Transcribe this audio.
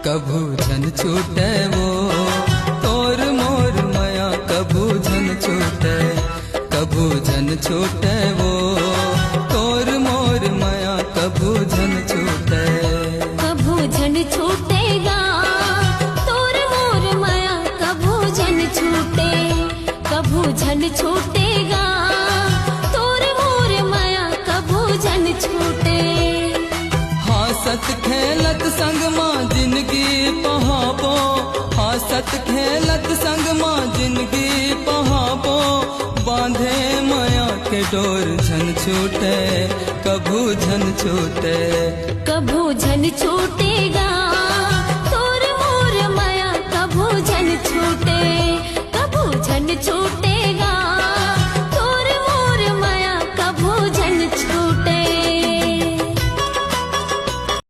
कभू झन छूटे वो तोर मोर माया, कभू झन छूटे, कभू झन छूटे वो तोर मोर माया, कभू झन छूटे। कभू झन छूटेगा तोर मोर माया, कभू झन छूटे, कभू झन छूटेगा तोर मोर माया, कभू झन छूटे। हासत खेलत संग माँ जिंदगी पहाबो, हासत खेलत संग माँ जिंदगी पहाबो, बांधे माया के डोर झन छूटे, कभू झन छूटे। कभू झन छूटेगा तोर मोर माया, कभू झन छूटे, कभू झन छूटे।